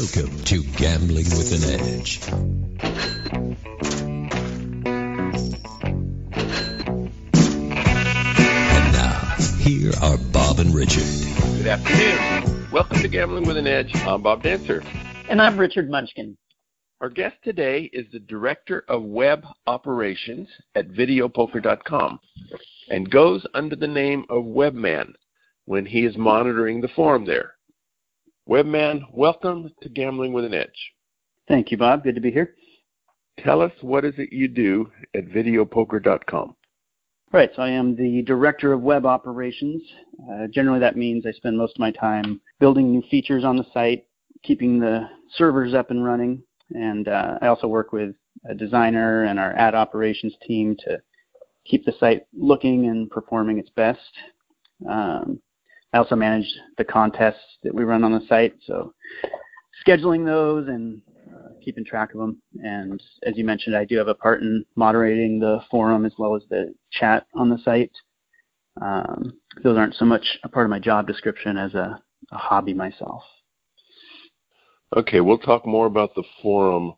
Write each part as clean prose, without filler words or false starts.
Welcome to Gambling with an Edge. And now, here are Bob and Richard. Good afternoon. Welcome to Gambling with an Edge. I'm Bob Dancer. And I'm Richard Munchkin. Our guest today is the Director of Web Operations at videopoker.com and goes under the name of Webman when he is monitoring the forum there. Webman, welcome to Gambling with an Edge. Thank you, Bob. Good to be here. Tell us, what is it you do at videopoker.com? Right, so I am the Director of Web Operations. Generally, that means I spend most of my time building new features on the site, keeping the servers up and running, and I also work with a designer and our ad operations team to keep the site looking and performing its best. I also manage the contests that we run on the site, so scheduling those and keeping track of them. And as you mentioned, I do have a part in moderating the forum as well as the chat on the site. Those aren't so much a part of my job description as a hobby myself. Okay, we'll talk more about the forum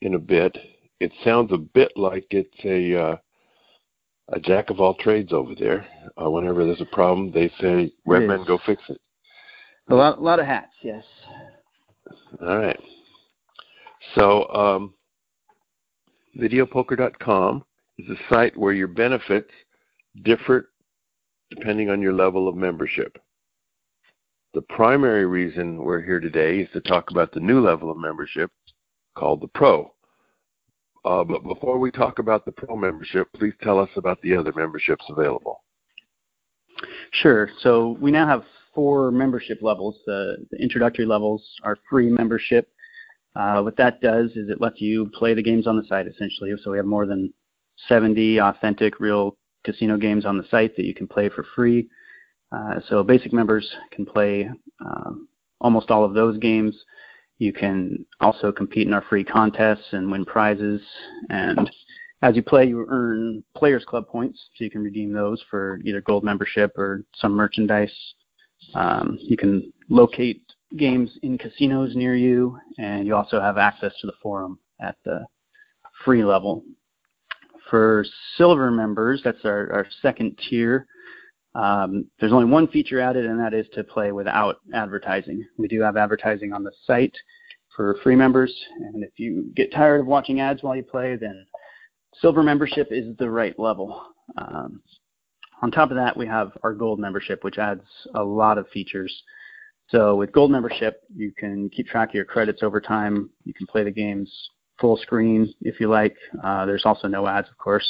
in a bit. It sounds a bit like it's a jack of all trades over there. Whenever there's a problem, they say, Webman, go fix it. A lot of hats, yes. All right. So videopoker.com is a site where your benefits differ depending on your level of membership. The primary reason we're here today is to talk about the new level of membership called the Pro. But before we talk about the Pro membership, please tell us about the other memberships available. Sure. So we now have 4 membership levels. The introductory levels are free membership. What that does is it lets you play the games on the site, essentially. So we have more than 70 authentic, real casino games on the site that you can play for free. So basic members can play almost all of those games. You can also compete in our free contests and win prizes. And as you play, you earn Players Club points, so you can redeem those for either gold membership or some merchandise. You can locate games in casinos near you, and you also have access to the forum at the free level. For silver members, that's our second tier. There's only one feature added, and that is to play without advertising. We do have advertising on the site for free members, and if you get tired of watching ads while you play, then silver membership is the right level. On top of that, we have our gold membership, which adds a lot of features. So with gold membership, you can keep track of your credits over time. You can play the games full screen if you like. There's also no ads, of course.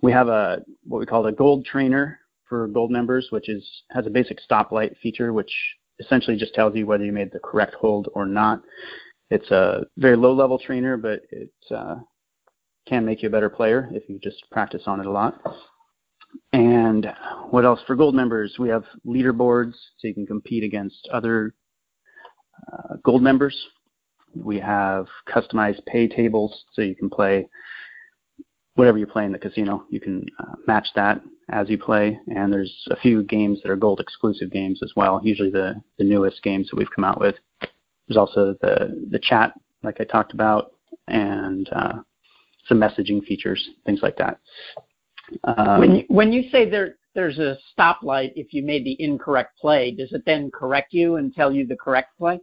We have what we call a gold trainer for gold members, which has a basic stoplight feature, which essentially just tells you whether you made the correct hold or not. It's a very low-level trainer, but it can make you a better player if you just practice on it a lot. And what else? For gold members, we have leaderboards, so you can compete against other gold members. We have customized paytables, so you can play whatever you play in the casino. You can match that as you play, and there's a few games that are gold exclusive games as well, usually the newest games that we've come out with. There's also the chat, like I talked about, and some messaging features, things like that. When you say there's a stoplight if you made the incorrect play, does it then correct you and tell you the correct play?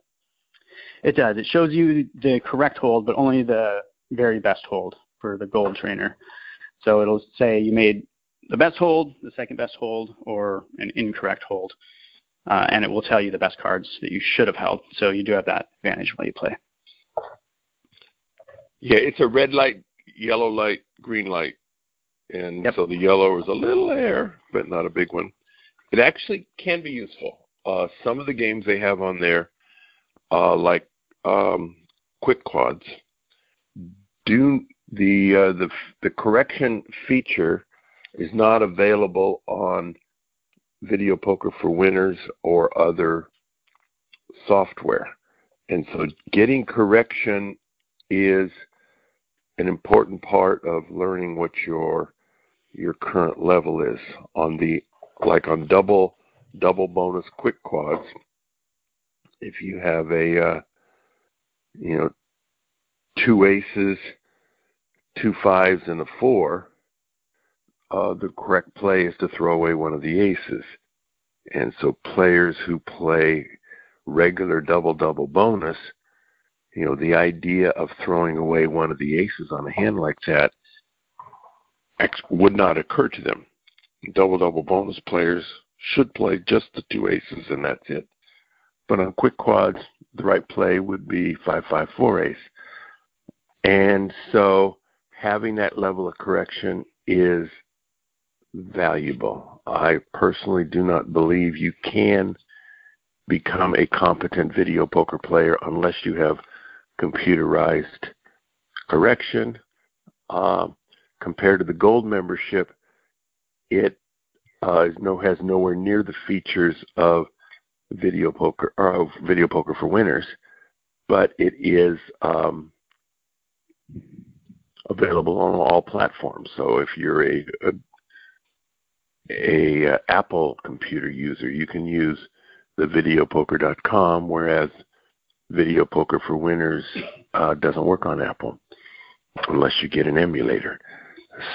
It does. It shows you the correct hold, but only the very best hold for the gold trainer. So it'll say you made the best hold, the second best hold, or an incorrect hold. And it will tell you the best cards that you should have held. So you do have that advantage while you play. Yeah, it's a red light, yellow light, green light. And Yep. So the yellow is a little air, but not a big one. It actually can be useful. Some of the games they have on there, like quick quads, do the correction feature is not available on Video Poker for Winners or other software. And so getting correction is an important part of learning what your current level is. On the, like on double bonus quick quads, if you have a, 2 aces, 2 5s, and a 4, the correct play is to throw away one of the aces. And so players who play regular double-double bonus, the idea of throwing away one of the aces on a hand like that would not occur to them. Double-double bonus players should play just the 2 aces and that's it. But on quick quads, the right play would be 5-5-4 ace. And so having that level of correction is valuable. I personally do not believe you can become a competent video poker player unless you have computerized correction. Compared to the gold membership, it has nowhere near the features of video poker for winners, but it is available on all platforms. So if you're a Apple computer user, you can use the videopoker.com, whereas Video Poker for Winners doesn't work on Apple unless you get an emulator.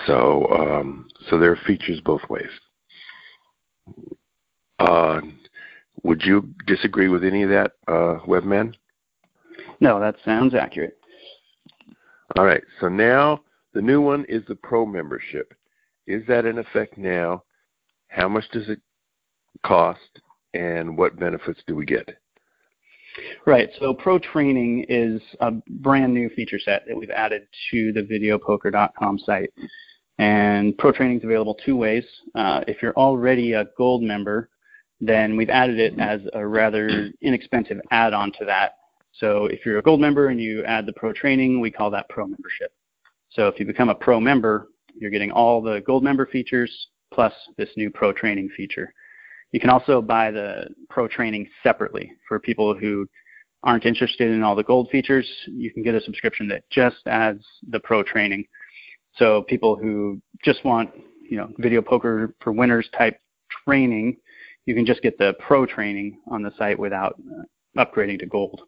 So there are features both ways. Would you disagree with any of that, Webman? No, that sounds accurate. All right. So now the new one is the Pro membership. Is that in effect now? How much does it cost, and what benefits do we get? Right. So Pro Training is a brand new feature set that we've added to the videopoker.com site. And Pro Training is available 2 ways. If you're already a gold member, then we've added it as a rather inexpensive add-on to that. So if you're a gold member and you add the Pro Training, we call that Pro membership. So if you become a Pro member, you're getting all the gold member features plus this new Pro Training feature. You can also buy the Pro Training separately. For people who aren't interested in all the gold features, you can get a subscription that just adds the Pro Training. So people who just want, video poker for winners type training, you can just get the Pro Training on the site without upgrading to gold.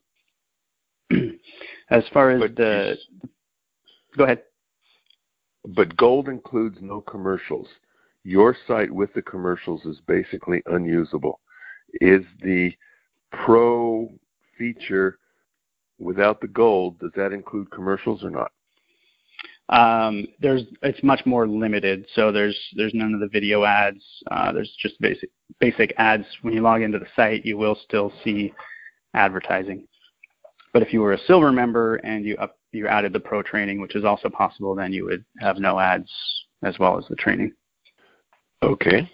As far as go ahead. But gold includes no commercials. Your site with the commercials is basically unusable. Is the Pro feature without the gold, does that include commercials or not? It's much more limited. So there's none of the video ads. There's just basic ads. When you log into the site, you will still see advertising. But if you were a silver member and you added the Pro Training, which is also possible, then you would have no ads as well as the training. Okay.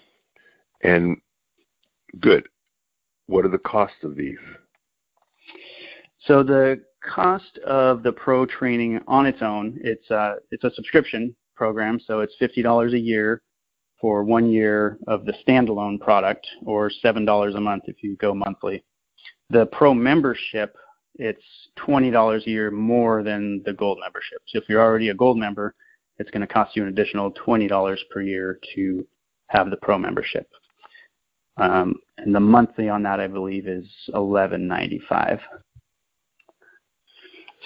And good. What are the costs of these? So the cost of the Pro Training on its own, it's a subscription program, so it's $50 a year for 1 year of the standalone product, or $7 a month if you go monthly. The Pro membership, it's $20 a year more than the gold membership. So if you're already a gold member, it's going to cost you an additional $20 per year to have the Pro membership. And the monthly on that, I believe, is $11.95.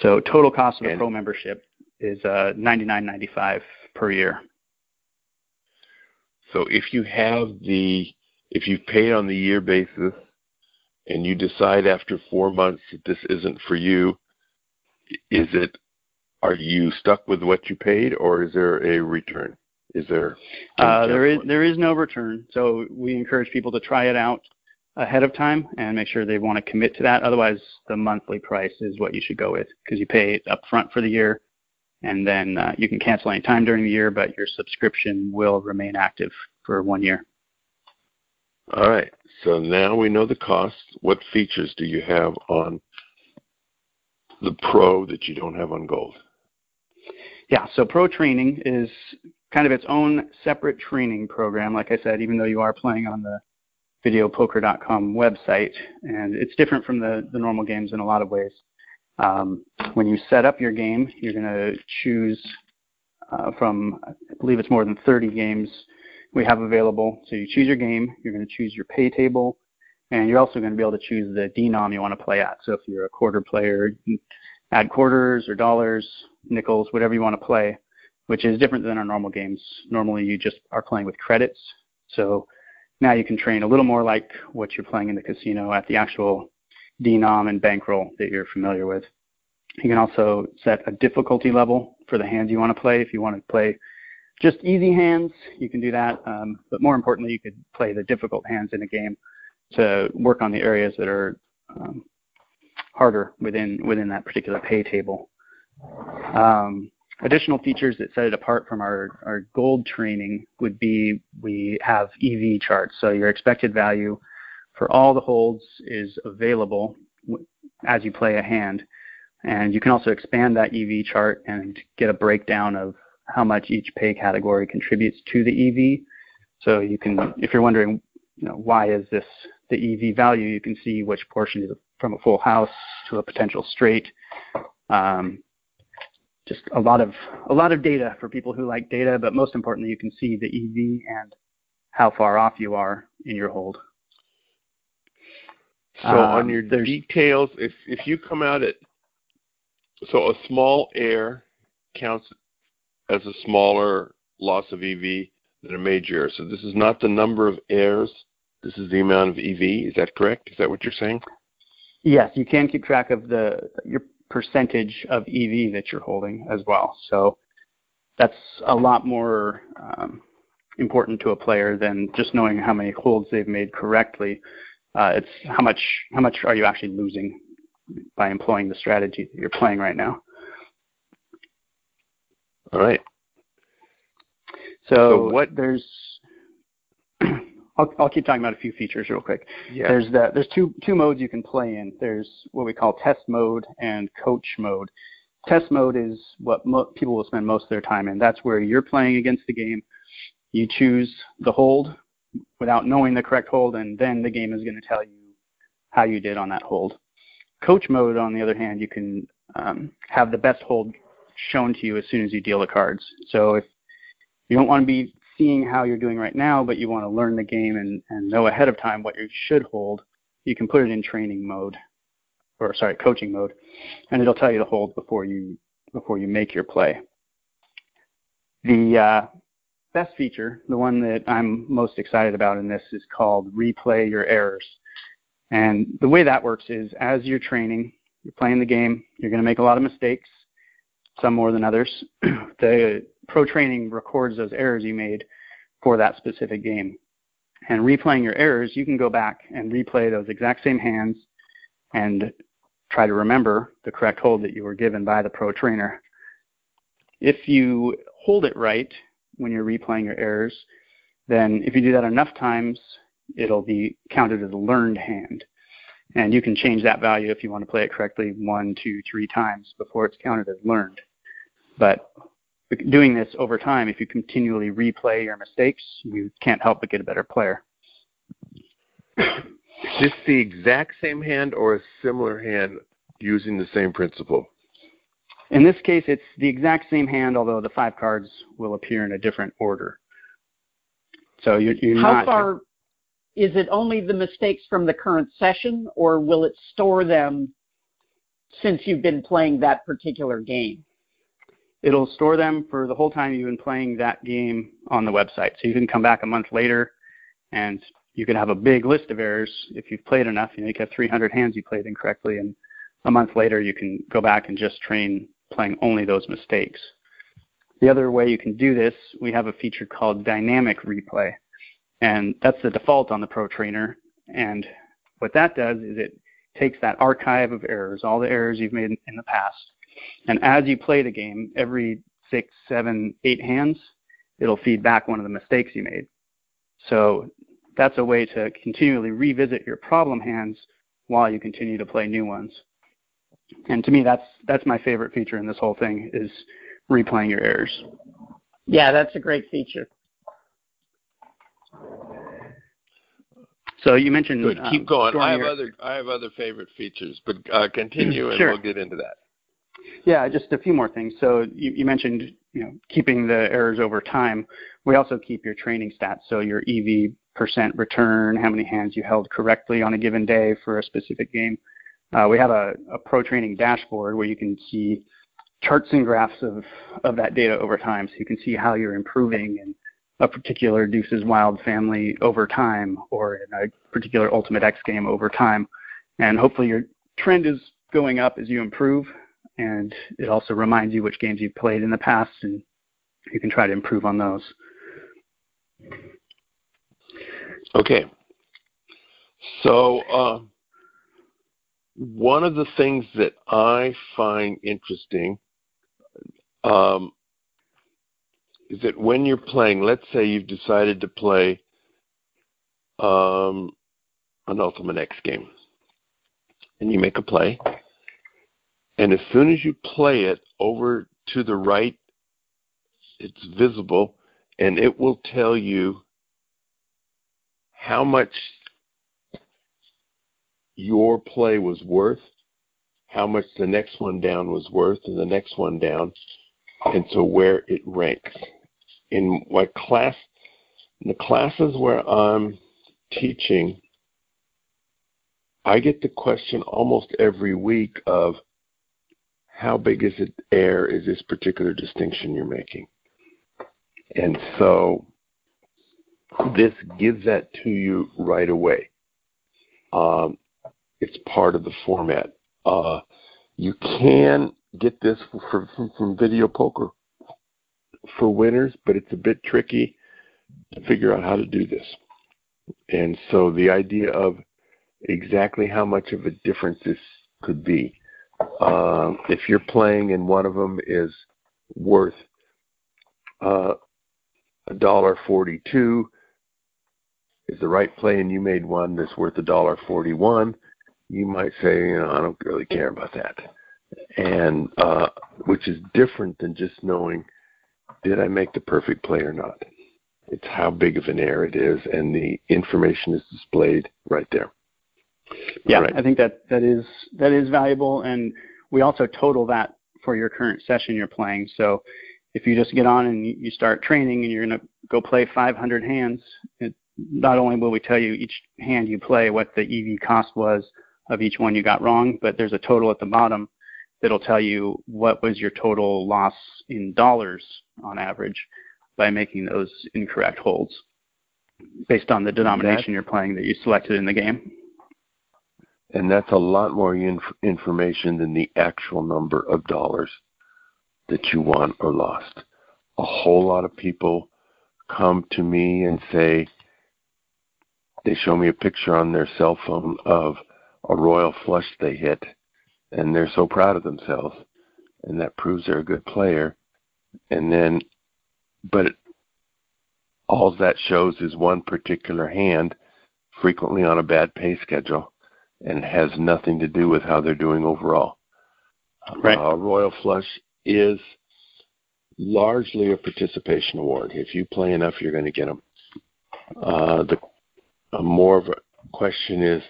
So total cost of the Pro membership is $99.95 per year. So if you pay on the year basis and you decide after 4 months that this isn't for you, are you stuck with what you paid, or is there a return? There is no return. So we encourage people to try it out ahead of time and make sure they want to commit to that. Otherwise, the monthly price is what you should go with, because you pay up front for the year, and then you can cancel any time during the year, but your subscription will remain active for 1 year. All right. So now we know the costs. What features do you have on the Pro that you don't have on Gold? Yeah, so Pro Training is kind of its own separate training program, like I said, even though you are playing on the videopoker.com website, and it's different from the normal games in a lot of ways. When you set up your game, you're going to choose from, I believe it's more than 30 games we have available. So you choose your game, you're going to choose your pay table, And you're also going to be able to choose the denom you want to play at. So if you're a quarter player, you can add quarters or dollars, nickels, whatever you want to play, which is different than our normal games. Normally you just are playing with credits. So now you can train a little more like what you're playing in the casino at the actual denom and bankroll that you're familiar with. You can also set a difficulty level for the hands you want to play. If you want to play just easy hands, you can do that. But more importantly, you could play the difficult hands in a game to work on the areas that are harder within that particular pay table. Additional features that set it apart from our gold training would be we have EV charts. So your expected value for all the holds is available as you play a hand. And you can also expand that EV chart and get a breakdown of how much each pay category contributes to the EV. So you can, if you're wondering, why is this the EV value, you can see which portion is from a full house to a potential straight. Just a lot of data for people who like data, but most importantly, you can see the EV and how far off you are in your hold. So on your details, if you come out at, so a small error counts as a smaller loss of EV than a major error. So this is not the number of errors. This is the amount of EV. Is that correct? Is that what you're saying? Yes, you can keep track of your percentage of EV that you're holding as well. So that's a lot more important to a player than just knowing how many holds they've made correctly. It's how much are you actually losing by employing the strategy that you're playing right now. All right. So what there's, I'll keep talking about a few features real quick. Yeah. There's two modes you can play in. There's what we call test mode and coach mode. Test mode is what people will spend most of their time in. That's where you're playing against the game. You choose the hold without knowing the correct hold, and then the game is going to tell you how you did on that hold. Coach mode, on the other hand, you can have the best hold shown to you as soon as you deal the cards. So if you don't want to be seeing how you're doing right now, but you want to learn the game and know ahead of time what you should hold, you can put it in training mode, coaching mode, and it'll tell you the hold before you make your play. The best feature, the one that I'm most excited about in this, is called replay your errors. And the way that works is as you're training, you're playing the game, you're going to make a lot of mistakes, some more than others. The pro training records those errors you made for that specific game. And replaying your errors, you can go back and replay those exact same hands and try to remember the correct hold that you were given by the pro trainer. If you hold it right when you're replaying your errors, then if you do that enough times, it'll be counted as a learned hand. And you can change that value if you want to play it correctly 1, 2, 3 times before it's counted as learned. But doing this over time, if you continually replay your mistakes, you can't help but get a better player. Is this the exact same hand or a similar hand using the same principle? In this case, it's the exact same hand, although the 5 cards will appear in a different order. So you're How not... far... Is it only the mistakes from the current session, or will it store them since you've been playing that particular game? It'll store them for the whole time you've been playing that game on the website. So you can come back a month later, and you can have a big list of errors if you've played enough. You can have 300 hands you played incorrectly, and a month later you can go back and just train playing only those mistakes. The other way you can do this, we have a feature called dynamic replay. And that's the default on the Pro Trainer. And what that does is it takes that archive of errors, all the errors you've made in the past, and as you play the game, every 6, 7, 8 hands, it'll feed back one of the mistakes you made. So that's a way to continually revisit your problem hands while you continue to play new ones. And to me, that's my favorite feature in this whole thing, is replaying your errors. Yeah, that's a great feature. So you mentioned... Good. Keep going. I have other favorite features, but continue and Sure. We'll get into that. Yeah, just a few more things. So you mentioned keeping the errors over time. We also keep your training stats, so your EV percent return, how many hands you held correctly on a given day for a specific game. We have a pro training dashboard where you can see charts and graphs of that data over time, so you can see how you're improving in a particular Deuces Wild family over time, or in a particular Ultimate X game over time. And hopefully your trend is going up as you improve, and it also reminds you which games you've played in the past, and you can try to improve on those. Okay. So one of the things that I find interesting is that when you're playing, let's say you've decided to play an Ultimate X game, and you make a play, and as soon as you play it, over to the right, it's visible, and it will tell you how much your play was worth, how much the next one down was worth, and the next one down, and so where it ranks. In my class, in the classes where I'm teaching, I get the question almost every week of how big is it is this particular distinction you're making? And so this gives that to you right away. It's part of the format. You can get this from Video Poker for winners, but it's a bit tricky to figure out how to do this. And so the idea of exactly how much of a difference this could be. If you're playing and one of them is worth $1.42, is the right play, and you made one that's worth $1.41, you might say, I don't really care about that. And which is different than just knowing, did I make the perfect play or not? It's how big of an error it is, and the information is displayed right there. Yeah, right. I think that is valuable, and we also total that for your current session you're playing. So if you just get on and you start training and you're going to go play 500 hands, not only will we tell you each hand you play what the EV cost was of each one you got wrong, but there's a total at the bottom that'll tell you what was your total loss in dollars on average by making those incorrect holds based on the denomination you're playing that you selected in the game. And that's a lot more information than the actual number of dollars that you won or lost. A whole lot of people come to me and say, they show me a picture on their cell phone of a royal flush they hit, and they're so proud of themselves, and that proves they're a good player. And then, but all that shows is one particular hand, frequently on a bad pay schedule, and it has nothing to do with how they're doing overall. Right. Royal flush is largely a participation award. If you play enough, you're going to get them. More of a question is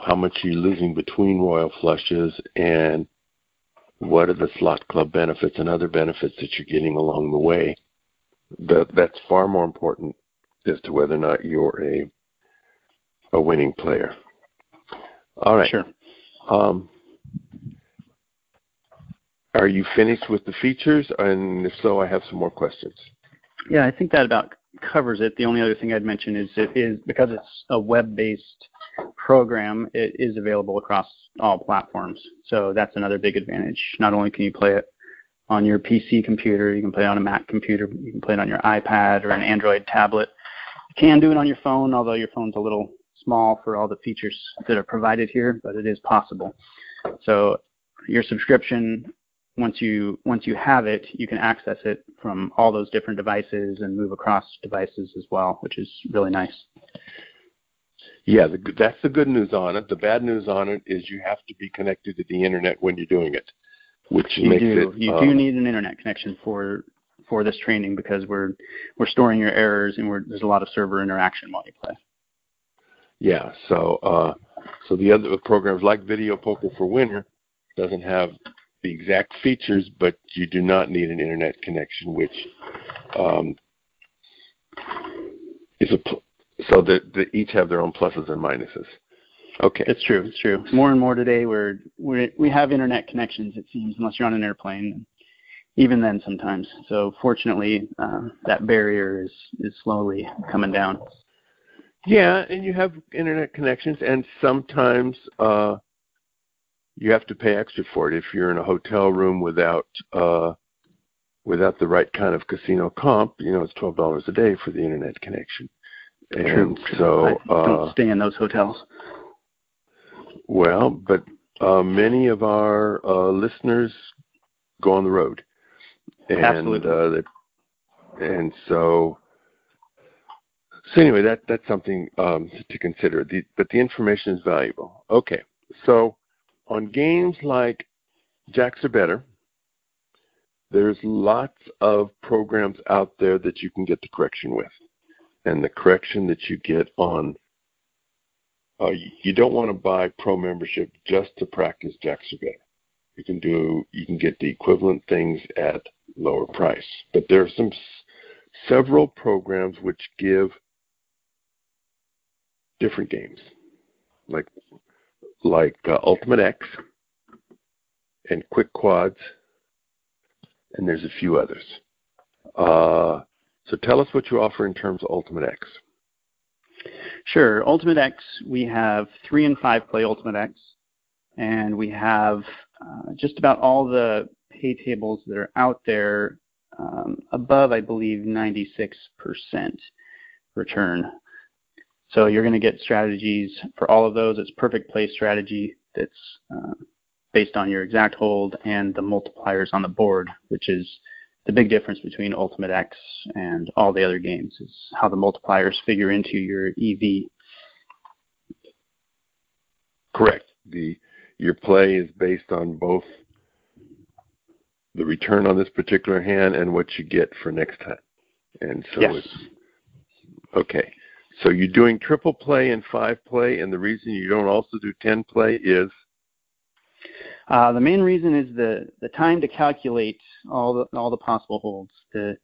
how much are you losing between royal flushes, and what are the slot club benefits and other benefits that you're getting along the way. That's far more important as to whether or not you're a winning player. All right. Sure. Are you finished with the features? And if so, I have some more questions. Yeah, I think that about covers it. The only other thing I'd mention is because it's a web-based program, it is available across all platforms. So that's another big advantage. Not only can you play it on your PC computer, you can play it on a Mac computer, you can play it on your iPad or an Android tablet. You can do it on your phone, although your phone's a little small for all the features that are provided here, but it is possible. So your subscription, once you have it, you can access it from all those different devices and move across devices as well, which is really nice. Yeah, that's the good news on it. The bad news on it is you have to be connected to the internet when you're doing it, which makes it. You do need an internet connection for this training, because we're storing your errors, and there's a lot of server interaction while you play. Yeah, so the other programs like Video Poker for Winner doesn't have the exact features, but you do not need an internet connection, which is So they each have their own pluses and minuses. Okay. It's true. It's true. More and more today, we have internet connections, it seems, unless you're on an airplane. Even then, sometimes. So fortunately, that barrier is slowly coming down. Yeah, and you have internet connections, and sometimes you have to pay extra for it. If you're in a hotel room without the right kind of casino comp, it's $12 a day for the internet connection. And true. So I don't stay in those hotels. Well, but many of our listeners go on the road. And, absolutely. So anyway, that's something to consider. But the information is valuable. Okay, so on games like Jacks Are Better, there's lots of programs out there that you can get the correction with. And the correction that you get on, you don't want to buy pro membership just to practice Jacks Are Better. You can get the equivalent things at lower price. But there are several programs which give different games, like Ultimate X and Quick Quads, and there's a few others. So tell us what you offer in terms of Ultimate X. Sure. Ultimate X, we have 3 and 5 play Ultimate X, and we have just about all the pay tables that are out there above, I believe, 96% return. So you're going to get strategies for all of those. It's perfect play strategy that's based on your exact hold and the multipliers on the board, which is the big difference between Ultimate X and all the other games, is how the multipliers figure into your EV. Correct. Your play is based on both the return on this particular hand and what you get for next time. And so yes. It's okay. So you're doing triple play and 5 play, and the reason you don't also do 10 play is? The main reason is the time to calculate all the possible holds. The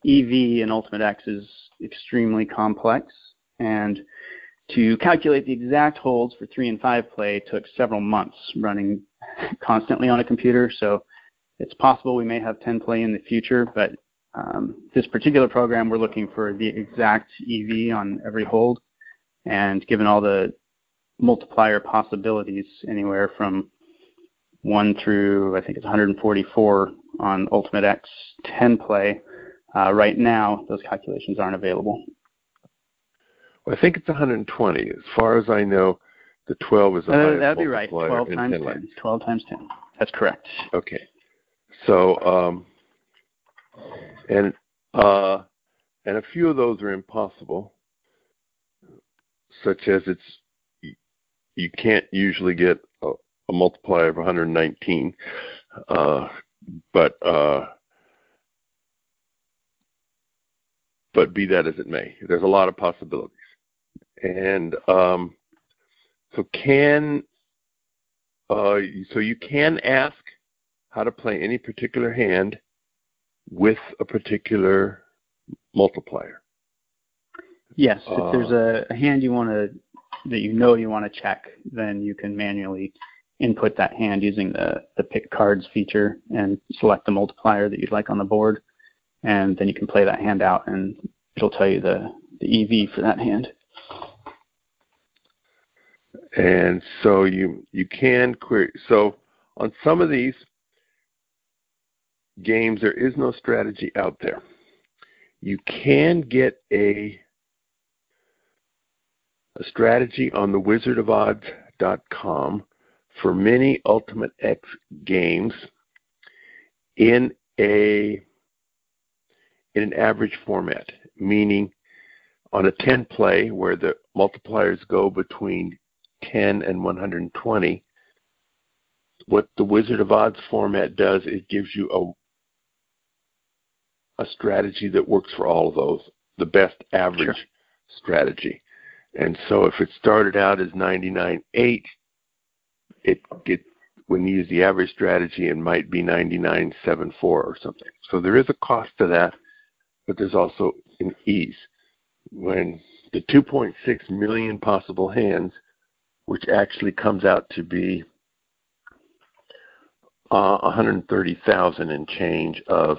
EV in Ultimate X is extremely complex, and to calculate the exact holds for 3 and 5 play took several months running constantly on a computer. So it's possible we may have 10 play in the future, but this particular program, we're looking for the exact EV on every hold, and given all the multiplier possibilities, anywhere from 1 through, I think it's 144 on Ultimate X 10 play, right now those calculations aren't available. Well, I think it's 120. As far as I know, the 12 is the highest that'd be right. multiplier 12 in times 10 10. 12 times 10. That's correct. Okay. So, and a few of those are impossible, such as you can't usually get a multiplier of 119, but be that as it may, there's a lot of possibilities. And so you can ask how to play any particular hand with a particular multiplier. Yes, if there's a hand you want to check, then you can manually input that hand using the pick cards feature and select the multiplier that you'd like on the board, and then you can play that hand out, and it'll tell you the EV for that hand. And so you can query. So on some of these games, there is no strategy out there. You can get a strategy on the wizardofodds.com for many Ultimate X games in an average format, meaning on a 10 play where the multipliers go between 10 and 120, what the Wizard of Odds format does, it gives you a strategy that works for all of those, the best average strategy. And so if it started out as 99.8, when you use the average strategy, it might be 99.74 or something. So there is a cost to that, but there's also an ease. When the 2.6 million possible hands, which actually comes out to be 130,000 and change of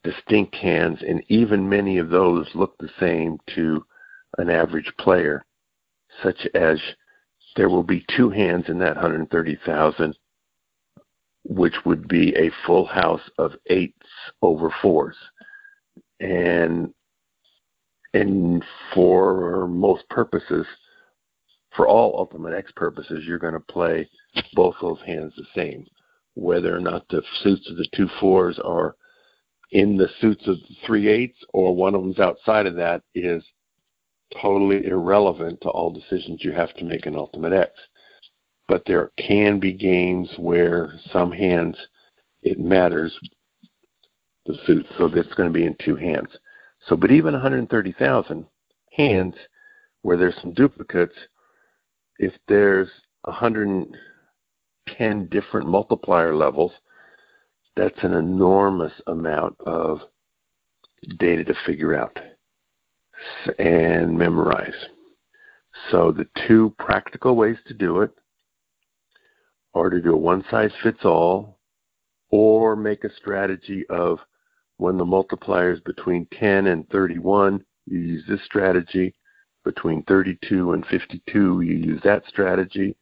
distinct hands, and even many of those look the same to an average player, such as there will be two hands in that 130,000, which would be a full house of 8s over 4s. And for most purposes, for all Ultimate X purposes, you're going to play both those hands the same. Whether or not the suits of the 2 4s are in the suits of the 3 8s or one of them's outside of that is totally irrelevant to all decisions you have to make in Ultimate X. But there can be games where some hands, it matters, the suit, so that's going to be in 2 hands. So, but even 130,000 hands where there's some duplicates, if there's 110 different multiplier levels, that's an enormous amount of data to figure out and memorize. So the 2 practical ways to do it are to do a one-size-fits-all, or make a strategy of when the multiplier is between 10 and 31, you use this strategy. Between 32 and 52, you use that strategy.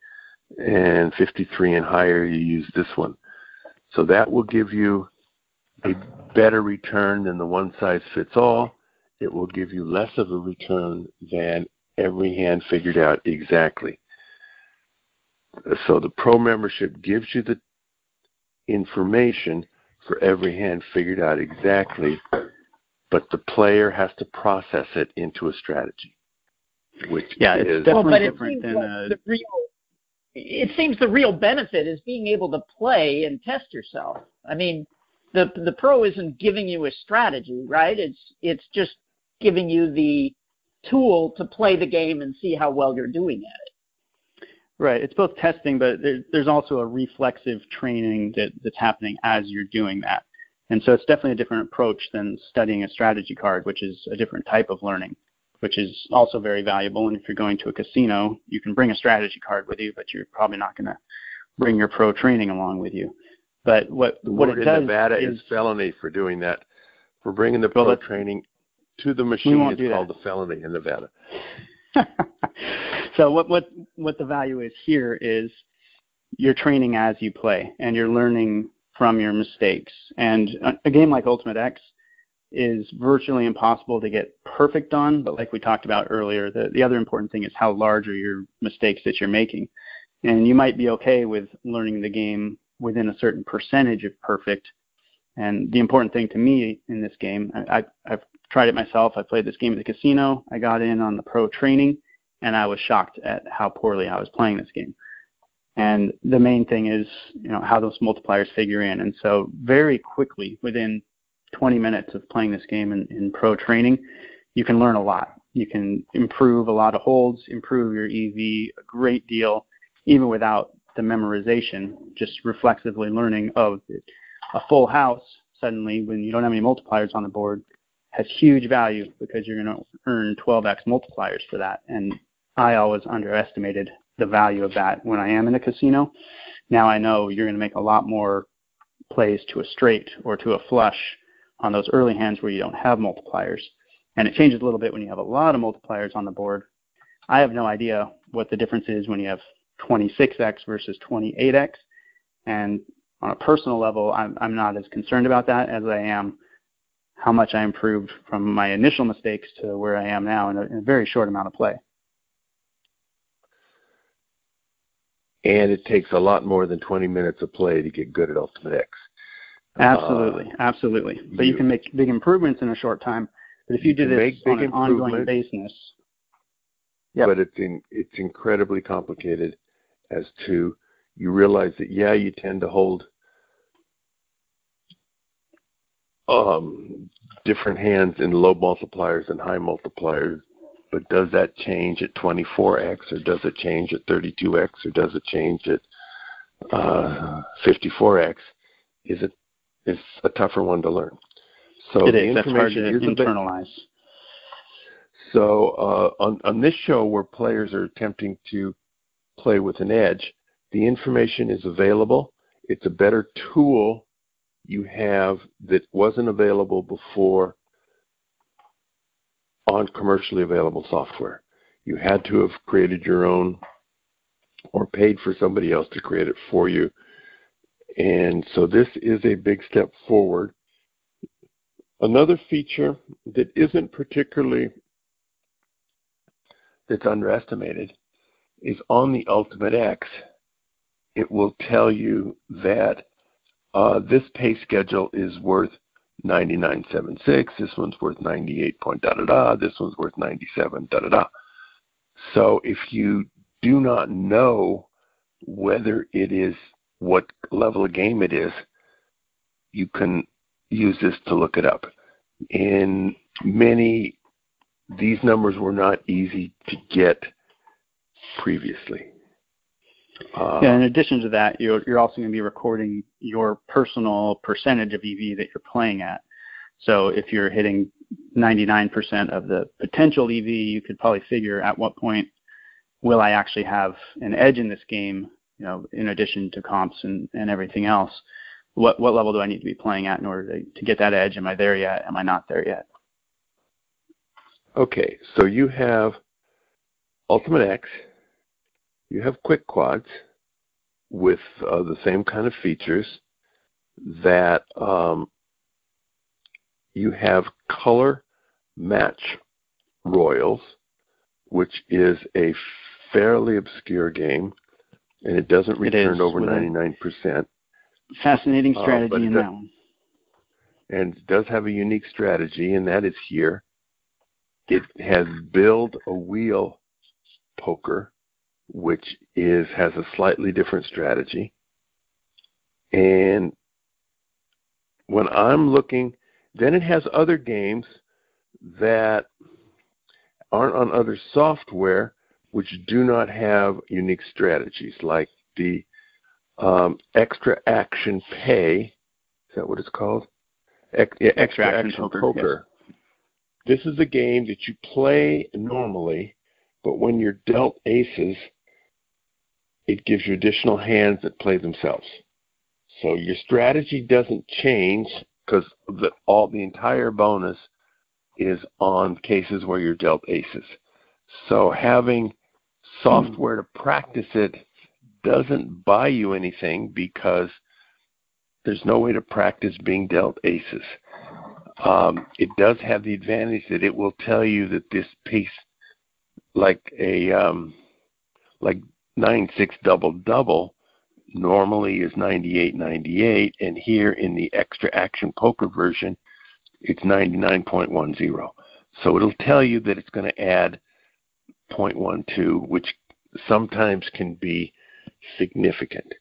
And 53 and higher, you use this one. So that will give you a better return than the one-size-fits-all. It will give you less of a return than every hand figured out exactly. So the pro membership gives you the information for every hand figured out exactly, but the player has to process it into a strategy, which it's definitely different than it seems the real benefit is being able to play and test yourself. I mean, the pro isn't giving you a strategy, right? It's just giving you the tool to play the game and see how well you're doing at it. Right. It's both testing, but there's also a reflexive training that's happening as you're doing that. And so it's definitely a different approach than studying a strategy card, which is a different type of learning, which is also very valuable. And if you're going to a casino, you can bring a strategy card with you, but you're probably not going to bring your pro training along with you. But what it does in Nevada is felony for doing that. For bringing the pro training to the machine, it's called a felony in Nevada. So what the value is here is you're training as you play, and you're learning from your mistakes. And a game like Ultimate X is virtually impossible to get perfect on, but like we talked about earlier, the other important thing is how large are your mistakes that you're making. And you might be okay with learning the game within a certain percentage of perfect. And the important thing to me in this game, I've tried it myself. I played this game at the casino. I got in on the pro training, and I was shocked at how poorly I was playing this game. And the main thing is, how those multipliers figure in. And so very quickly, within 20 minutes of playing this game in pro training, you can learn a lot. You can improve a lot of holds, improve your EV a great deal, even without the memorization, just reflexively learning, a full house suddenly, when you don't have any multipliers on the board, has huge value because you're going to earn 12x multipliers for that. And I always underestimated the value of that when I am in a casino. Now I know you're going to make a lot more plays to a straight or to a flush on those early hands where you don't have multipliers. And it changes a little bit when you have a lot of multipliers on the board. I have no idea what the difference is when you have 26x versus 28x. And on a personal level, I'm not as concerned about that as I am how much I improved from my initial mistakes to where I am now in a very short amount of play. And it takes a lot more than 20 minutes of play to get good at Ultimate X. Absolutely. But you can make big improvements in a short time. But if you do this on an ongoing basis, but it's incredibly complicated as to, you realize that, you tend to hold different hands in low multipliers and high multipliers, but does that change at 24x, or does it change at 32x, or does it change at 54x? It's a tougher one to learn. So it is. That's hard to internalize. So on this show where players are attempting to play with an edge, the information is available. It's a better tool you have that wasn't available before on commercially available software. You had to have created your own or paid for somebody else to create it for you. And so this is a big step forward. Another feature that isn't particularly, that's underestimated, is on the Ultimate X. It will tell you that this pay schedule is worth 99.76. This one's worth 98 point da da da. This one's worth 97 da da da. So if you do not know whether it is what level of game it is, you can use this to look it up. In many, these numbers were not easy to get previously. In addition to that, you're also going to be recording your personal percentage of EV that you're playing at. So if you're hitting 99% of the potential EV, you could probably figure at what point will I actually have an edge in this game, in addition to comps and everything else. What level do I need to be playing at in order to get that edge? Am I there yet? Am I not there yet? Okay, so you have Ultimate X, you have Quick Quads with the same kind of features that you have Color Match Royals, which is a fairly obscure game, and it doesn't return over 99%. Fascinating strategy in that one. And it does have a unique strategy, and that is here. It has Build a Wheel Poker, which has a slightly different strategy. And when I'm looking, then it has other games that aren't on other software, which do not have unique strategies, like the Extra Action Pay. Is that what it's called? Extra Action Poker. Yes. This is a game that you play normally, but when you're dealt aces, it gives you additional hands that play themselves. So your strategy doesn't change because the entire bonus is on cases where you're dealt aces. So having software to practice it doesn't buy you anything because there's no way to practice being dealt aces. It does have the advantage that it will tell you that this piece, like 9-6 double-double, normally is 98.98, and here in the Extra Action Poker version, it's 99.10. So it'll tell you that it's going to add 0.12, which sometimes can be significant.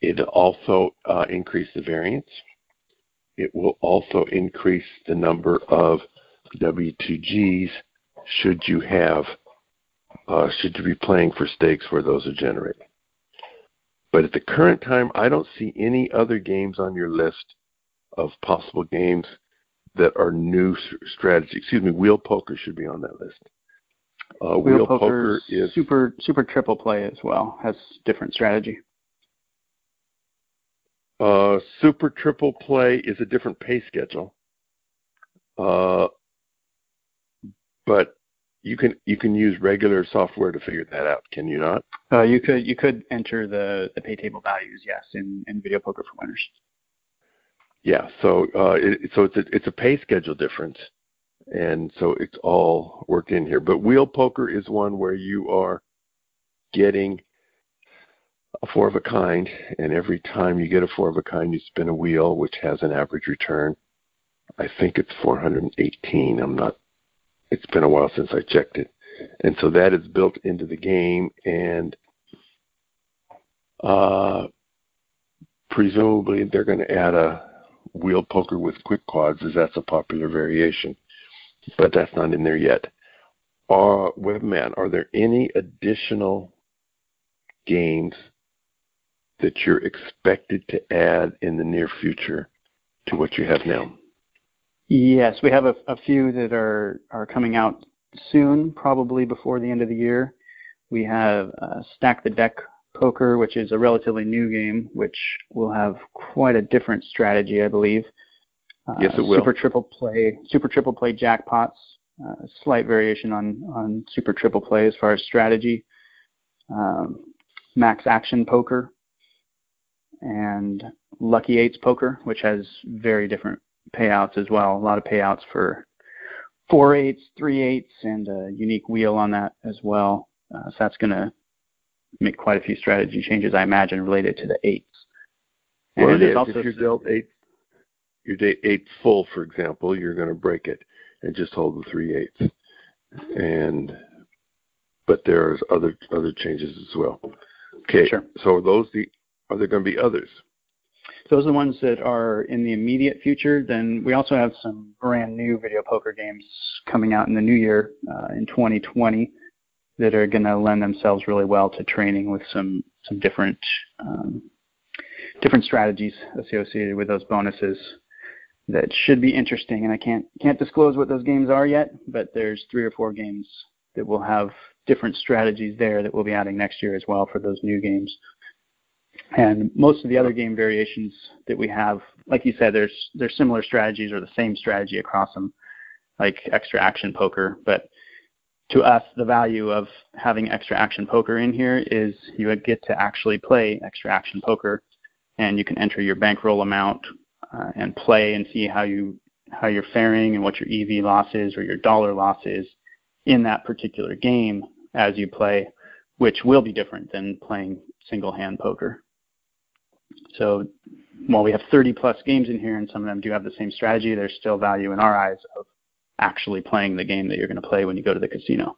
It'll also increase the variance. It will also increase the number of W2Gs should you be playing for stakes where those are generated. But at the current time, I don't see any other games on your list of possible games that are new strategy. Wheel poker should be on that list. Wheel poker is super triple play as well. Has different strategy. Super triple play is a different pay schedule, but you can use regular software to figure that out. Can you not? You could enter the pay table values, yes, in Video Poker for Winners. Yeah, so it's a pay schedule difference, and so it's all worked in here. But wheel poker is one where you are getting a 4 of a kind, and every time you get a 4 of a kind, you spin a wheel, which has an average return. I think it's 418. It's been a while since I checked it. And so that is built into the game, and presumably they're going to add a wheel poker with quick quads, as that's a popular variation. But that's not in there yet. Webman, are there any additional games that you're expected to add in the near future to what you have now? Yes, we have a few that are coming out soon, probably before the end of the year. We have Stack the Deck Poker, which is a relatively new game, which will have quite a different strategy, I believe. Yes, it will. Super triple play jackpots, slight variation on super triple play as far as strategy. Max action poker, and Lucky Eights poker, which has very different payouts as well. A lot of payouts for 4-8s, 3-8s, and a unique wheel on that as well. So that's going to make quite a few strategy changes, I imagine, related to the 8s. And well, it is. Also if you're dealt 8, your day 8 full, for example, you're going to break it and just hold the 3-8s. But there's other changes as well. Okay, sure. So are there going to be others? Those are the ones that are in the immediate future. Then we also have some brand new video poker games coming out in the new year, in 2020, that are going to lend themselves really well to training with some different strategies associated with those bonuses that should be interesting. And I can't disclose what those games are yet, but there's 3 or 4 games that will have different strategies there that we'll be adding next year as well for those new games. And most of the other game variations that we have, like you said, there's similar strategies or the same strategy across them, like extra action poker. But to us, the value of having extra action poker in here is you get to actually play extra action poker, and you can enter your bankroll amount and play and see how you're faring and what your EV loss is or your dollar loss is in that particular game as you play, which will be different than playing single hand poker. So while we have 30 plus games in here and some of them do have the same strategy, there's still value in our eyes of actually playing the game that you're going to play when you go to the casino.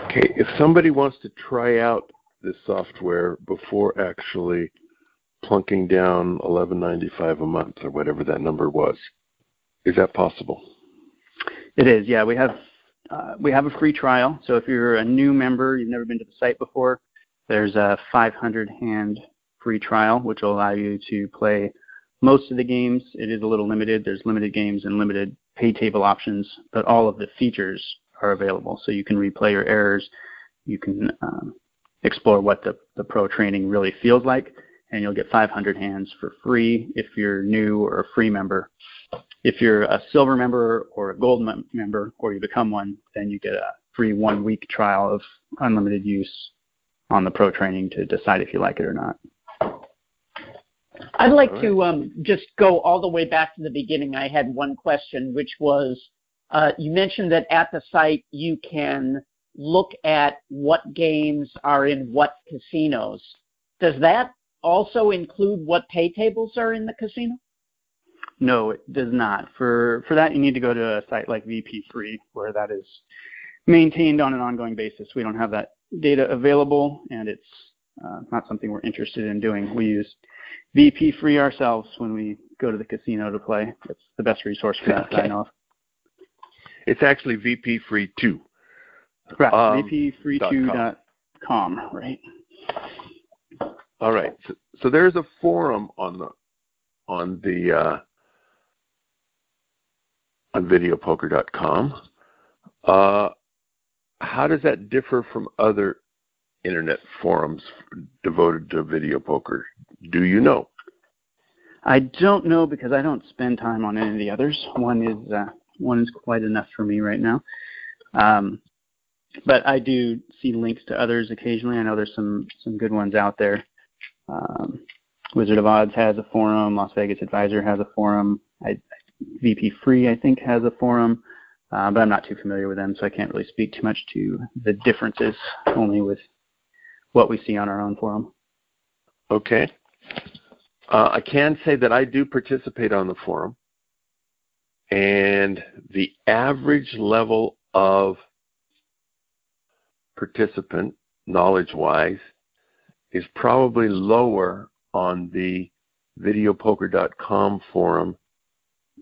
Okay, if somebody wants to try out this software before actually plunking down $11.95 a month or whatever that number was, is that possible? It is, yeah. We have a free trial. So if you're a new member, you've never been to the site before, there's a 500-hand free trial, which will allow you to play most of the games. It is a little limited. There's limited games and limited pay table options, but all of the features are available. So you can replay your errors. You can explore what the pro training really feels like, and you'll get 500 hands for free if you're new or a free member. If you're a silver member or a gold member, or you become one, then you get a free 1-week trial of unlimited use on the pro training to decide if you like it or not. I'd like to just go all the way back to the beginning. I had one question, which was, you mentioned that at the site you can look at what games are in what casinos. Does that also include what pay tables are in the casino? No, it does not. For that, you need to go to a site like VP Free, where that is maintained on an ongoing basis. We don't have that data available, and it's not something we're interested in doing. We use VP Free ourselves when we go to the casino to play. It's the best resource for that I know of. It's actually VP Free 2. Right, VPFree2.com, right? All right. So there's a forum on videopoker.com. How does that differ from other internet forums devoted to video poker? Do you know? I don't know, because I don't spend time on any of the others. One is quite enough for me right now. But I do see links to others occasionally. I know there's some good ones out there. Wizard of Odds has a forum. Las Vegas Advisor has a forum. VP Free, I think, has a forum. But I'm not too familiar with them, so I can't really speak too much to the differences, only with what we see on our own forum. Okay. I can say that I do participate on the forum, and the average level of participant, knowledge-wise, is probably lower on the videopoker.com forum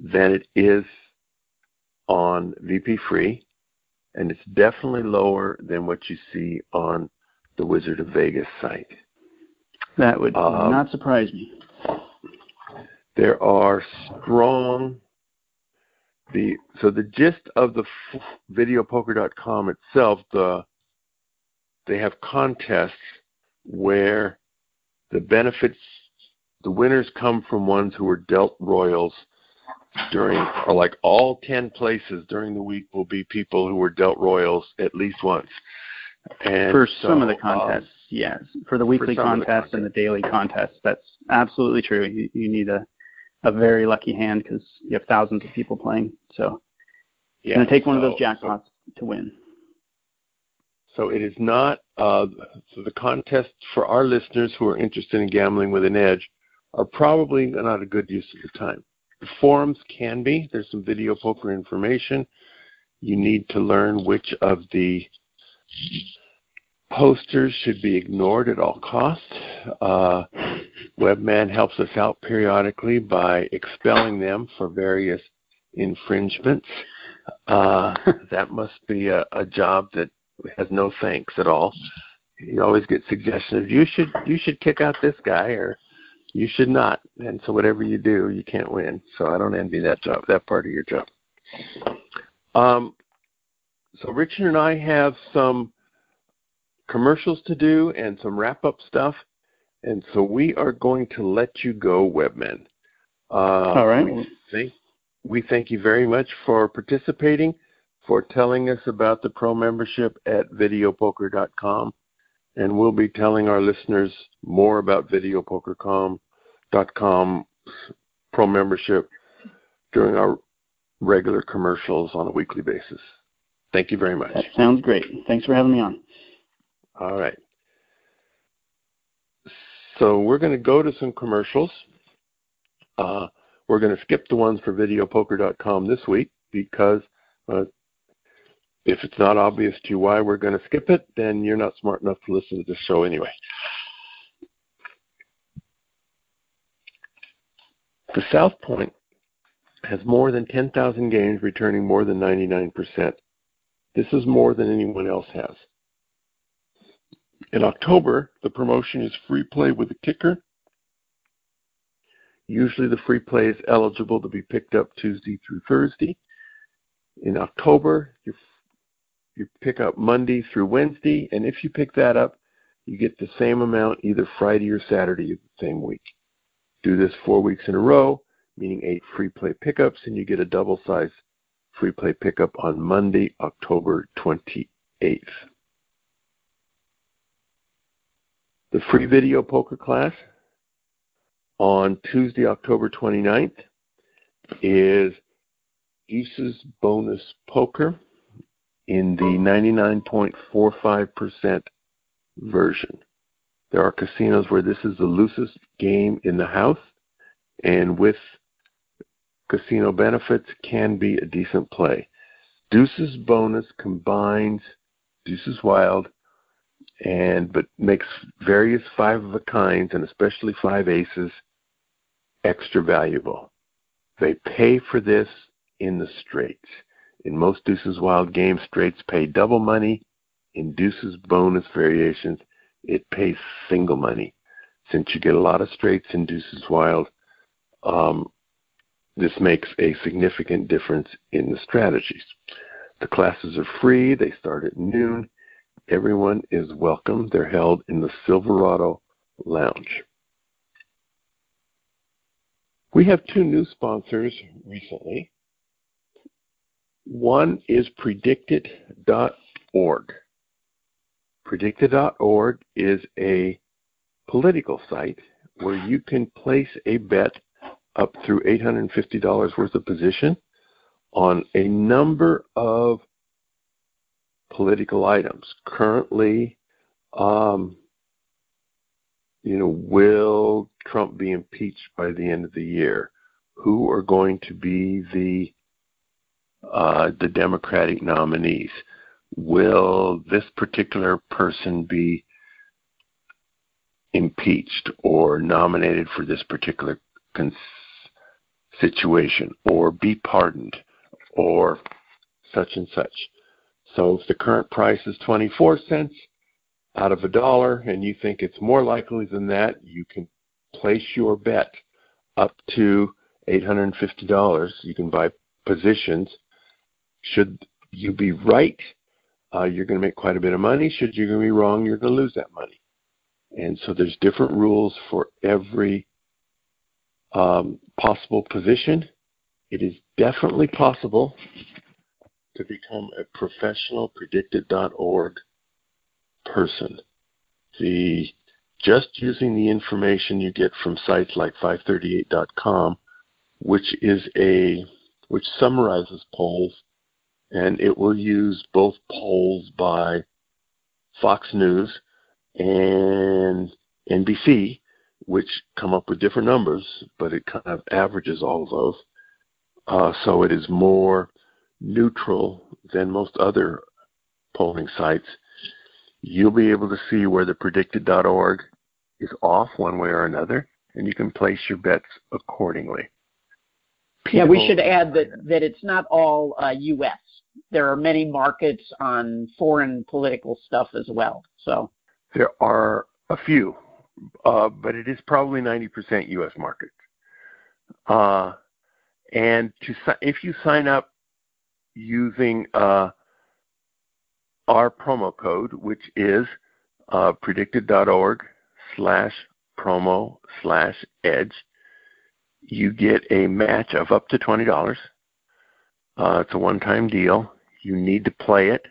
than it is on VP Free, and it's definitely lower than what you see on the Wizard of Vegas site. That would not surprise me. There are strong So the gist of the videopoker.com itself, they have contests where the benefits, the winners come from ones who were dealt royals or like all 10 places during the week will be people who were dealt royals at least once. And for some of the contests, yes. For the weekly contests and the daily contests, that's absolutely true. You need a very lucky hand because you have thousands of people playing. So it's going to take one of those jackpots to win. So it is not, so the contests for our listeners who are interested in gambling with an edge are probably not a good use of the time. The forums can be. There's some video poker information. You need to learn which of the posters should be ignored at all costs. Webman helps us out periodically by expelling them for various infringements. That must be a job that has no thanks at all. You always get suggestions. You should kick out this guy, or you should not. And so whatever you do, you can't win. So I don't envy that job, that part of your job. So Richard and I have some commercials to do and some wrap-up stuff, and so we are going to let you go, Webman. All right. We thank you very much for participating, for telling us about the pro membership at videopoker.com, and we'll be telling our listeners more about videopoker.com pro membership during our regular commercials on a weekly basis. Thank you very much. That sounds great. Thanks for having me on. All right. So we're going to go to some commercials. We're going to skip the ones for videopoker.com this week because if it's not obvious to you why we're going to skip it, then you're not smart enough to listen to this show anyway. The South Point has more than 10,000 games returning more than 99%. This is more than anyone else has. In October, the promotion is free play with a kicker. Usually the free play is eligible to be picked up Tuesday through Thursday. In October, you pick up Monday through Wednesday, and if you pick that up, you get the same amount either Friday or Saturday of the same week. Do this 4 weeks in a row, meaning 8 free play pickups, and you get a double-size free play pickup on Monday, October 28th. The free video poker class on Tuesday, October 29th is Deuces Bonus Poker in the 99.45% version. There are casinos where this is the loosest game in the house, and with casino benefits can be a decent play. Deuces Bonus combines Deuces Wild but makes various 5 of a kinds, and especially 5 aces, extra valuable. They pay for this in the straights. In most Deuces Wild games, straights pay double money. In Deuces Bonus variations, it pays single money. Since you get a lot of straights in Deuces Wild, this makes a significant difference in the strategies. The classes are free. They start at noon. Everyone is welcome. They're held in the Silverado Lounge. We have 2 new sponsors recently. One is Predicted.org. Predicted.org is a political site where you can place a bet up through $850 worth of position on a number of political items. Currently, will Trump be impeached by the end of the year? Who are going to be the Democratic nominees? Will this particular person be impeached or nominated for this particular situation, or be pardoned, or such and such? So if the current price is 24 cents out of $1 and you think it's more likely than that, you can place your bet up to $850. You can buy positions. Should you be right, you're going to make quite a bit of money. Should you be wrong, you're going to lose that money. And so there's different rules for every possible position. It is definitely possible to become a professional predicted.org person. Just using the information you get from sites like 538.com, which summarizes polls, and it will use both polls by Fox News and NBC, which come up with different numbers, but it kind of averages all of those. So it is more neutral than most other polling sites. You'll be able to see where the predicted.org is off one way or another, and you can place your bets accordingly. Yeah, we should add that it's not all U.S. There are many markets on foreign political stuff as well. So there are a few, but it is probably 90% U.S. markets. And if you sign up using our promo code, which is predicted.org/promo/edge, you get a match of up to $20. It's a one-time deal. You need to play it.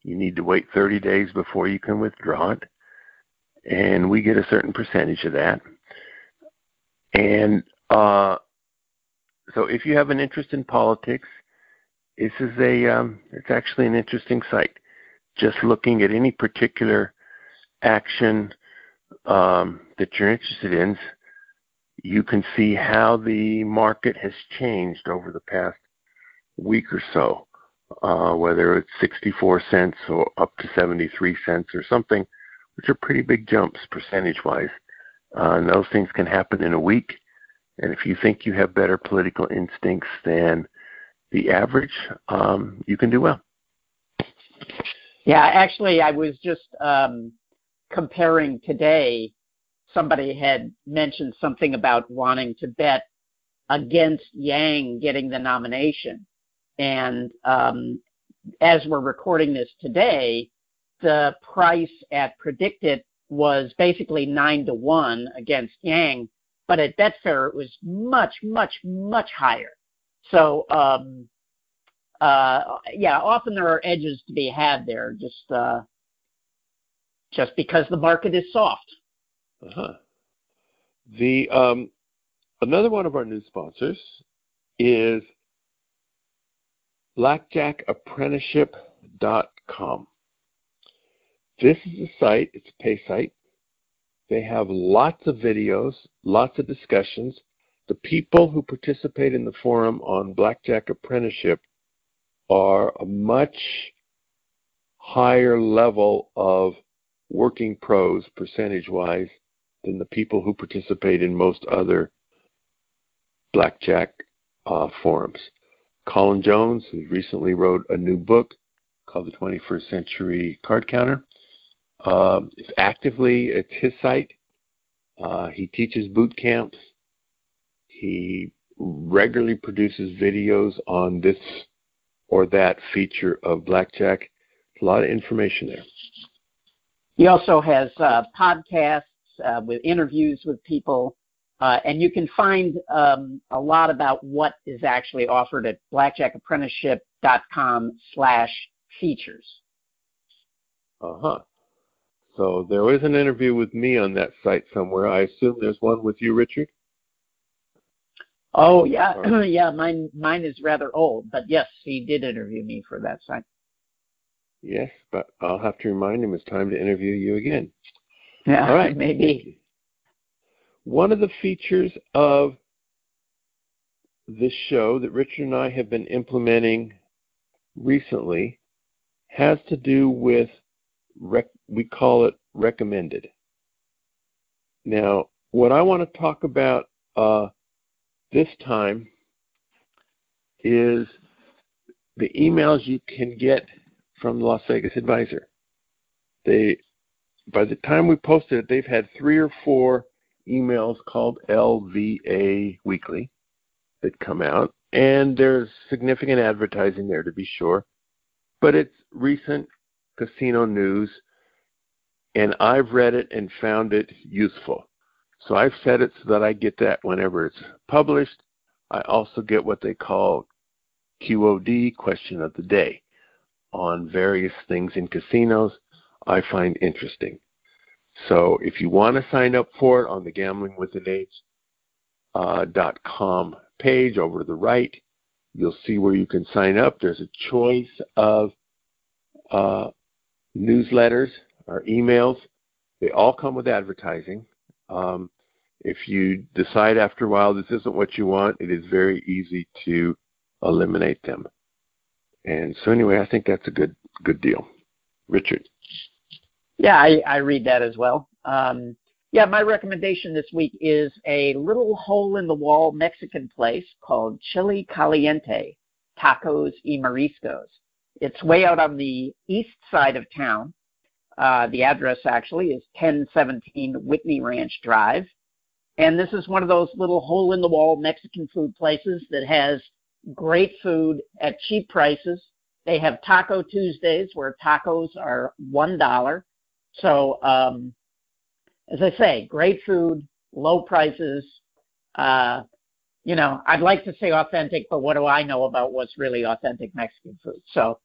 You need to wait 30 days before you can withdraw it. And we get a certain percentage of that. And so if you have an interest in politics, this is it's actually an interesting site. Just looking at any particular action that you're interested in, you can see how the market has changed over the past week or so, whether it's 64 cents or up to 73 cents or something, which are pretty big jumps percentage-wise. And those things can happen in a week. And if you think you have better political instincts than the average, you can do well. Yeah, actually, I was just comparing today. Somebody had mentioned something about wanting to bet against Yang getting the nomination. And as we're recording this today, the price at Predicted was basically 9-1 against Yang, but at Betfair it was much, much, much higher. So, often there are edges to be had there, just because the market is soft. Another one of our new sponsors is blackjackapprenticeship.com. This is a site, it's a pay site. They have lots of videos, lots of discussions. The people who participate in the forum on Blackjack Apprenticeship are a much higher level of working pros percentage-wise than the people who participate in most other blackjack forums. Colin Jones, who recently wrote a new book called The 21st Century Card Counter, is actively, it's his site. He teaches boot camps. He regularly produces videos on this or that feature of blackjack. A lot of information there. He also has podcasts with interviews with people, and you can find a lot about what is actually offered at blackjackapprenticeship.com/features. So there is an interview with me on that site somewhere. I assume there's one with you, Richard? Oh, yeah. Yeah, mine is rather old, but yes, he did interview me for that site. Yes, but I'll have to remind him it's time to interview you again. Yeah, all right. Maybe. One of the features of this show that Richard and I have been implementing recently has to do with, we call it recommended. Now, what I want to talk about this time is the emails you can get from the Las Vegas Advisor. By the time we posted it, they've had 3 or 4 emails called LVA Weekly that come out, and there's significant advertising there to be sure, but it's recent casino news, and I've read it and found it useful. So I've set it so that I get that whenever it's published. I also get what they call QOD, question of the day, on various things in casinos I find interesting. So if you want to sign up for it on the GamblingWithAnAge.com page over to the right, you'll see where you can sign up. There's a choice of newsletters or emails. They all come with advertising. If you decide after a while this isn't what you want, it is very easy to eliminate them. And so anyway, I think that's a good deal. Richard. Yeah, I read that as well. My recommendation this week is a little hole-in-the-wall Mexican place called Chile Caliente, Tacos y Mariscos. It's way out on the east side of town. The address actually is 1017 Whitney Ranch Drive. And this is one of those little hole-in-the-wall Mexican food places that has great food at cheap prices. They have Taco Tuesdays where tacos are $1. So, as I say, great food, low prices. I'd like to say authentic, but what do I know about what's really authentic Mexican food? So,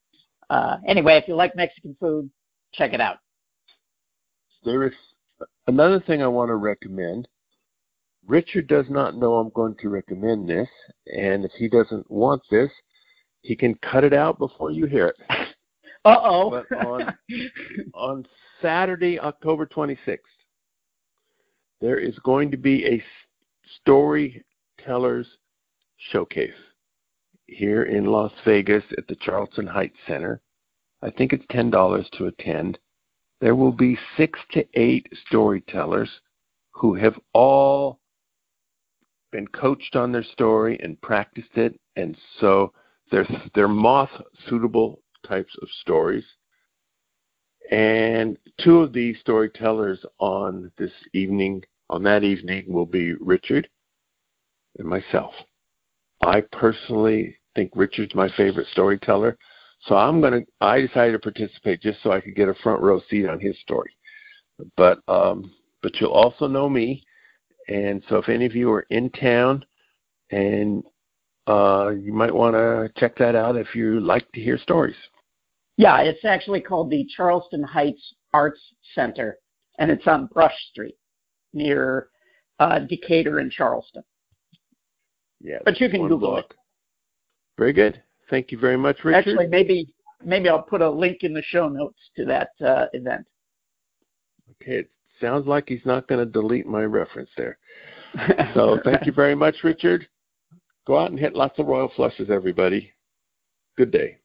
anyway, if you like Mexican food, check it out. There is another thing I want to recommend. Richard does not know I'm going to recommend this, and if he doesn't want this, he can cut it out before you hear it. Uh-oh. But on Saturday, October 26th, there is going to be a Storytellers showcase here in Las Vegas at the Charleston-Heights-Center. I think it's $10 to attend. There will be 6 to 8 storytellers who have all been coached on their story and practiced it, and so they're moth-suitable types of stories. And 2 of these storytellers on that evening will be Richard and myself. I personally think Richard's my favorite storyteller, so I decided to participate just so I could get a front row seat on his story. But you'll also know me. And so if any of you are in town, and you might want to check that out if you like to hear stories. Yeah, it's actually called the Charleston-Heights-Arts-Center, and it's on Brush Street near Decatur and Charleston. Yeah, but you can Google it. Very good. Thank you very much, Richard. Actually, maybe I'll put a link in the show notes to that event. Okay, it sounds like he's not going to delete my reference there. So thank you very much, Richard. Go out and hit lots of royal flushes, everybody. Good day.